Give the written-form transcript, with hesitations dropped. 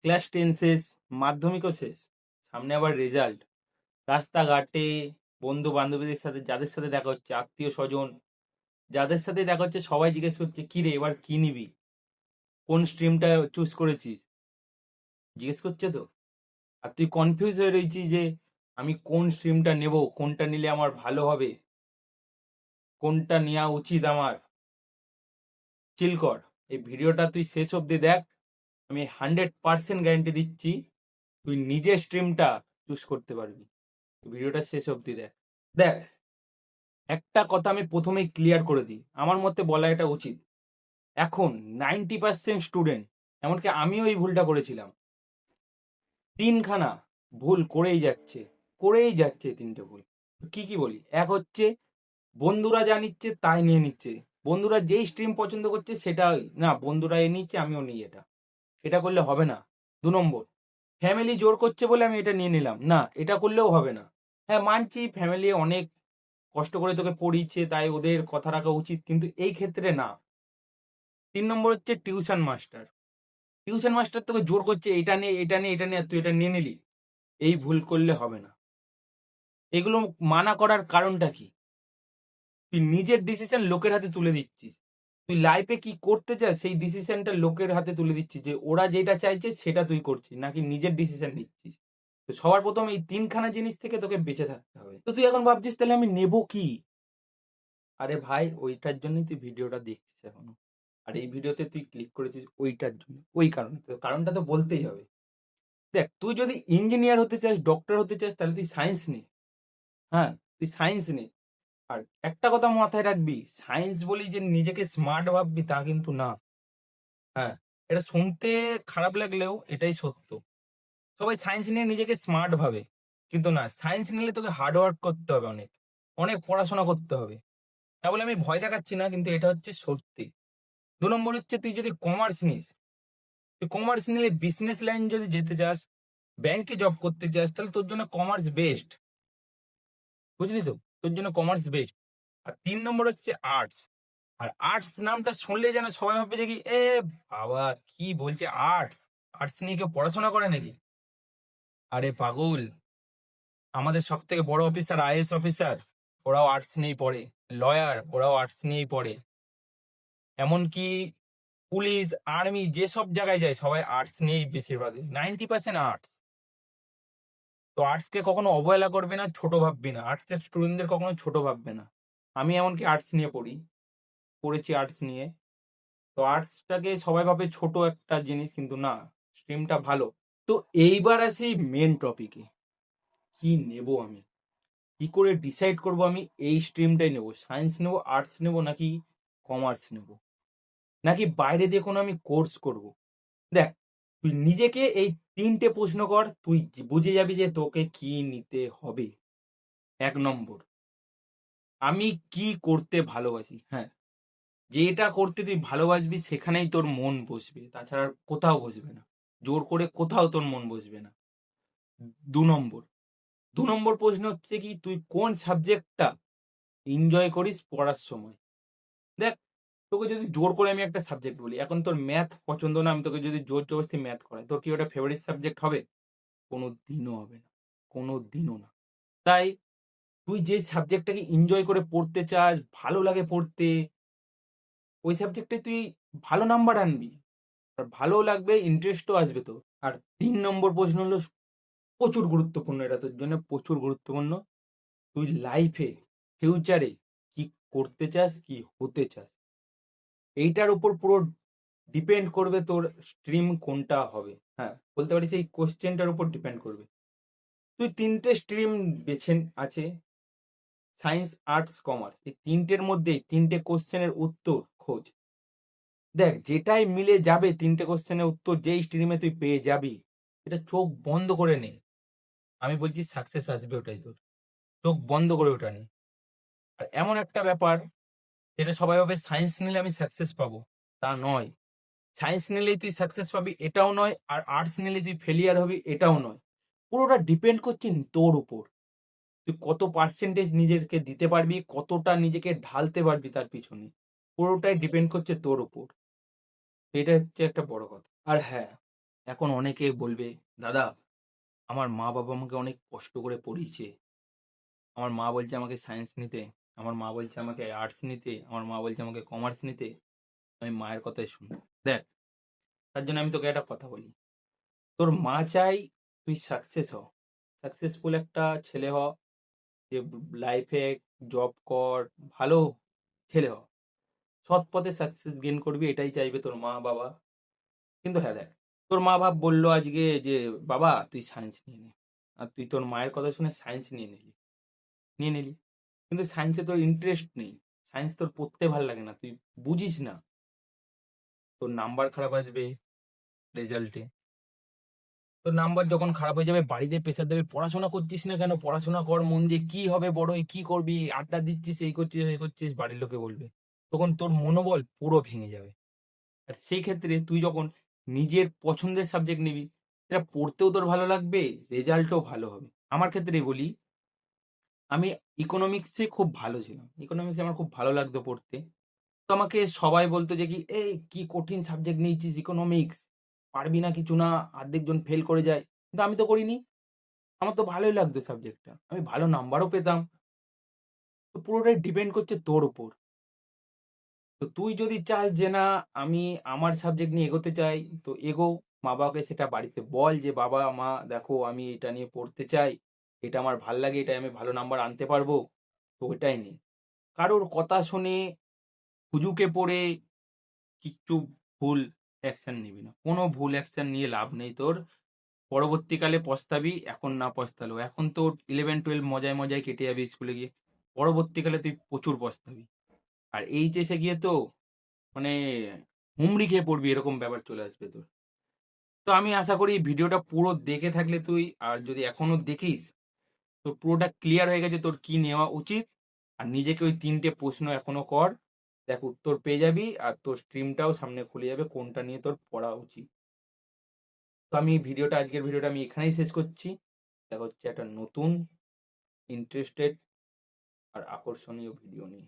Class 10 শেষ, মাধ্যমিকও শেষ, সামনে আবার রেজাল্ট। রাস্তাঘাটে বন্ধু বান্ধবীদের সাথে যাদের সাথে দেখা হচ্ছে, আত্মীয় স্বজন যাদের সাথে দেখা হচ্ছে, সবাই জিজ্ঞেস করছে কি রে এবার কি নিবি, কোন স্ট্রিমটা চুজ করেছিস, জিজ্ঞেস করছে তো। আর তুই কনফিউজ হয়ে রয়েছিস যে আমি কোন স্ট্রিমটা নেব, কোনটা নিলে আমার ভালো হবে, কোনটা নেওয়া উচিত আমার। চিল কর, এই ভিডিওটা তুই শেষ অবধি দেখ। আমি 100% গ্যারান্টি দিচ্ছি তুই নিজের স্ট্রিমটা চুজ করতে পারবি। ভিডিওটা শেষ অবধি দেখ। দেখ, একটা কথা আমি প্রথমেই ক্লিয়ার করে দিই, আমার মতে বলা এটা উচিত। এখন 90% স্টুডেন্ট, এমনকি আমিও এই ভুলটা করেছিলাম, তিনখানা ভুল করেই যাচ্ছে তিনটে ভুল। কি কি বলি? এক হচ্ছে বন্ধুরা যা নিচ্ছে তাই নিয়ে নিচ্ছে। বন্ধুরা যেই স্ট্রিম পছন্দ করছে সেটাই না, বন্ধুরা এ নিচ্ছে আমিও নিই এটা, এটা করলে হবে না। 2 নম্বর, ফ্যামিলি জোর করছে বলে আমি এটা নিয়ে নিলাম, না এটা করলেও হবে না। হ্যাঁ মানছি ফ্যামিলি অনেক কষ্ট করে তোকে পড়িয়েছে তাই ওদের কথা রাখা উচিত, কিন্তু এই ক্ষেত্রে না। 3 নম্বর হচ্ছে টিউশন মাস্টার তোকে জোর করছে এটা নিয়ে এটা নিয়ে এটা নিয়ে, তুই এটা নিয়ে নিলি। এই ভুল করলে হবে না। এগুলো মানা করার কারণটা কি? তুই নিজের ডিসিশন লোকের হাতে তুলে দিচ্ছিস। তুই লাইফে কি করতে চাস সেই ডিসিশনটা লোকের হাতে তুলে দিচ্ছিস, যে ওরা যেটা চাইছে সেটা তুই করছিস, নাকি নিজের ডিসিশন নিচ্ছিস। তো সবার প্রথম এই তিনখানা জিনিস থেকে তোকে বেঁচে থাকতে হবে। তো তুই এখন ভাবছিস তাহলে আমি নেব কি? আরে ভাই, ওইটার জন্যই তুই ভিডিওটা দেখছিস এখনো। আর এই ভিডিওতে তুই ক্লিক করেছিস ওইটার জন্য, ওই কারণে। তো কারণটা তো বলতেই হবে। দেখ, তুই যদি ইঞ্জিনিয়ার হতে চাস, ডক্টর হতে চাস, তাহলে তুই সায়েন্স নে। হ্যাঁ, তুই সায়েন্স নে। আর একটা কথা মাথায় রাখবি, সায়েন্স বলি যে নিজেকে স্মার্ট ভাববি তা কিন্তু না। হ্যাঁ, এটা শুনতে খারাপ লাগলেও এটাই সত্য। সবাই সায়েন্স নিয়ে নিজেকে স্মার্ট ভাবে, কিন্তু না, সায়েন্স নিলে তোকে হার্ড ওয়ার্ক করতে হবে, অনেক অনেক পড়াশোনা করতে হবে। তা বলে আমি ভয় দেখাচ্ছি না, কিন্তু এটা হচ্ছে সত্যি। 2 নম্বর হচ্ছে তুই যদি কমার্স নিস, তুই কমার্স নিলে বিজনেস লাইন যদি যেতে চাস, ব্যাংকে জব করতে চাস, তাহলে তোর জন্য কমার্স বেস্ট। বুঝলি তো, তোর জন্য কমার্স বেস্ট। আর 3 নম্বর হচ্ছে আর্টস। আর আর্টস নামটা শুনলে যেন সবাই ভাববে যে কি, এ বাবা কি বলছে আর্টস, আর্টস নিয়ে কেউ পড়াশোনা করে নাকি? আরে পাগল, আমাদের সব থেকে বড় অফিসার, আইএস অফিসার, ওরাও আর্টস নিয়েই পড়ে। লয়ার, ওরাও আর্টস নিয়েই পড়ে। এমনকি পুলিশ, আর্মি যেসব জায়গায় যায় সবাই আর্টস নিয়েই বেশিরভাগ, 90% আর্টস। তো আর্টসকে কখনো অবহেলা করবে না, ছোট ভাববি না, আর্টসের স্টুডেন্টদের কখনো ছোট ভাববে না। আমি এমনকি আর্টস নিয়ে পড়েছি আর্টস নিয়ে। তো আর্টসটাকে সবাই ভাবে ছোট একটা জিনিস, কিন্তু না, স্ট্রিমটা ভালো। তো এইবার আসি মেন টপিকে, কি নেব আমি, কি করে ডিসাইড করব আমি এই স্ট্রিমটাই নেব, সায়েন্স নেব, আর্টস নেব, নাকি কমার্স নেব, নাকি বাইরে দিয়ে কোনো আমি কোর্স করব। দেখ, তুই নিজেকে এই 3টে প্রশ্ন কর, তুই বুঝে যাবি যে তোকে কি নিতে হবে। 1 নম্বর, আমি কি করতে ভালোবাসি। হ্যাঁ, যেটা করতে তুই ভালোবাসবি সেখানেই তোর মন বসবে, তাছাড়া আর কোথাও বসবে না। জোর করে কোথাও তোর মন বসবে না। 2 নম্বর, 2 নম্বর প্রশ্ন হচ্ছে কি, তুই কোন সাবজেক্টটা এনজয় করিস পড়ার সময়। দেখ, তোকে যদি জোর করে আমি একটা সাবজেক্ট বলি, এখন তোর ম্যাথ পছন্দ না, আমি তোকে যদি জোর জবরদস্তি ম্যাথ করাই, তোর কি ওটা ফেভারিট সাবজেক্ট হবে? কোনো দিনও হবে না, কোনো দিনও না। তাই তুই যে সাবজেক্টটাকে এনজয় করে পড়তে চাস, ভালো লাগে পড়তে, ওই সাবজেক্টে তুই ভালো নাম্বার আনবি, আর ভালো লাগবে, ইন্টারেস্টও আসবে তো। আর 3 নম্বর প্রশ্ন হলো প্রচুর গুরুত্বপূর্ণ, এটা তোর জন্য প্রচুর গুরুত্বপূর্ণ, তুই লাইফে ফিউচারে কি করতে চাস, কি হতে চাস, এইটার উপর পুরো ডিপেন্ড করবে তোর স্ট্রিম কোনটা হবে। হ্যাঁ, বলতে পারিস এই কোশ্চেনটার উপর ডিপেন্ড করবে। তুই 3টে স্ট্রিম বেছে আছে, সায়েন্স, আর্টস, কমার্স, এই 3টের মধ্যে 3টে কোশ্চেনের উত্তর খোঁজ। দেখ, যেটাই মিলে যাবে 3টে কোশ্চেনের উত্তর যেই স্ট্রিমে তুই পেয়ে যাবি, এটা চোখ বন্ধ করে নে। আমি বলছি সাকসেস আসবে ওটাই তোর, চোখ বন্ধ করে ওটা নে। আর এমন একটা ব্যাপার, যেটা সবাই ভাবে সায়েন্স নিলে আমি সাকসেস পাবো, তা নয়। সায়েন্স নিলেই তুই সাকসেস পাবি এটাও নয়, আর আর্টস নিলে তুই ফেলিয়ার হবি এটাও নয়। পুরোটা ডিপেন্ড করছে তোর উপর, তুই কত পার্সেন্টেজ নিজেকে দিতে পারবি, কতটা নিজেকে ঢালতে পারবি তার পিছনে, পুরোটাই ডিপেন্ড করছে তোর উপর। এটা হচ্ছে একটা বড় কথা। আর হ্যাঁ, এখন অনেকে বলবে, দাদা আমার মা বাবা আমাকে অনেক কষ্ট করে পড়িয়েছে, আমার মা বলছে আমাকে সায়েন্স নিতে, আমার মা বলছে আমাকে আর্টস নিতে, আমার মা বলছে আমাকে কমার্স নিতে, আমি মায়ের কথাই শুনবো। দেখ, তার জন্য আমি তোকে একটা কথা বলি, তোর মা চাই তুই সাকসেস হ, সাকসেসফুল একটা ছেলে হ, যে লাইফে জব কর, ভালো ছেলে হ, সৎ পথে সাকসেস গেইন করবি, এটাই চাইবে তোর মা বাবা। কিন্তু হ্যাঁ দেখ, তোর মা বাপ বললো আজকে যে বাবা তুই সায়েন্স নিয়ে নে, আর তুই তোর মায়ের কথা শুনে সায়েন্স নিয়ে নিলি, কিন্তু সায়েন্সে তোর ইন্টারেস্ট নেই, সায়েন্স তোর পড়তে ভালো লাগে না, তুই বুঝিস না, তোর নাম্বার খারাপ আসবে রেজাল্টে, তোর নাম্বার যখন খারাপ হয়ে যাবে বাড়িতে প্রেশার দেবে, পড়াশোনা করছিস না কেন, পড়াশোনা কর মন দিয়ে, কি হবে বড় হয়ে কি করবি, আড্ডা দিচ্ছিস, এই করছিস এই করছিস, বাড়ির লোকে বলবে, তখন তোর মনোবল পুরো ভেঙে যাবে। আর সেই ক্ষেত্রে তুই যখন নিজের পছন্দের সাবজেক্ট নিবি, এটা পড়তেও তোর ভালো লাগবে, রেজাল্টও ভালো হবে। আমার ক্ষেত্রে বলি, আমি ইকোনমিক্সে খুব ভালো ছিলাম, ইকোনমিক্সে আমার খুব ভালো লাগতো পড়তে। তো আমাকে সবাই বলতো যে কি এই কি কঠিন সাবজেক্ট নিয়েছিস ইকোনমিক্স, পারবি না কিছু না, অর্ধেক জন ফেল করে যায়, কিন্তু আমি তো করিনি, আমার তো ভালোই লাগতো সাবজেক্টটা, আমি ভালো নাম্বারও পেতাম। তো পুরোটাই ডিপেন্ড করছে তোর উপর। তো তুই যদি চাস যে না আমি আমার সাবজেক্ট নিয়ে এগোতে চাই, তো এগো, মা বাবাকে সেটা বাড়িতে বল যে বাবা মা দেখো আমি এটা নিয়ে পড়তে চাই, এটা আমার ভাল লাগে, এটাই আমি ভালো নাম্বার আনতে পারবো, তো ওটাই নে। কারোর কথা শুনে হুজুকে পড়ে কিচ্ছু ভুল অ্যাকশন নিবি না, কোনো ভুল অ্যাকশন নিয়ে লাভ নেই তোর, পরবর্তীকালে পস্তাবি, এখন না পস্তালেও, এখন তো 11-12 মজায় মজায় কেটে যাবে স্কুলে গিয়ে, পরবর্তীকালে তুই প্রচুর পস্তাবি। আর এইচএসে গিয়ে তো মানে হুমড়ি খেয়ে পড়বি, এরকম ব্যাপার চলে আসবে তোর। তো আমি আশা করি ভিডিওটা পুরো দেখে থাকলে তুই, আর যদি এখনো দেখিস, তোর পুরোটা ক্লিয়ার হয়ে গেছে তোর কি নেওয়া উচিত। আর নিজেকে ওই 3টে প্রশ্ন এখনো কর, দেখ উত্তর পেয়ে যাবি, আর তোর স্ট্রিমটাও সামনে খুলে যাবে কোনটা নিয়ে তোর পড়া উচিত। তো আমি আজকের ভিডিওটা আমি এখানেই শেষ করছি। দেখা হচ্ছে একটা নতুন ইন্টারেস্টেড আর আকর্ষণীয় ভিডিও নিয়ে।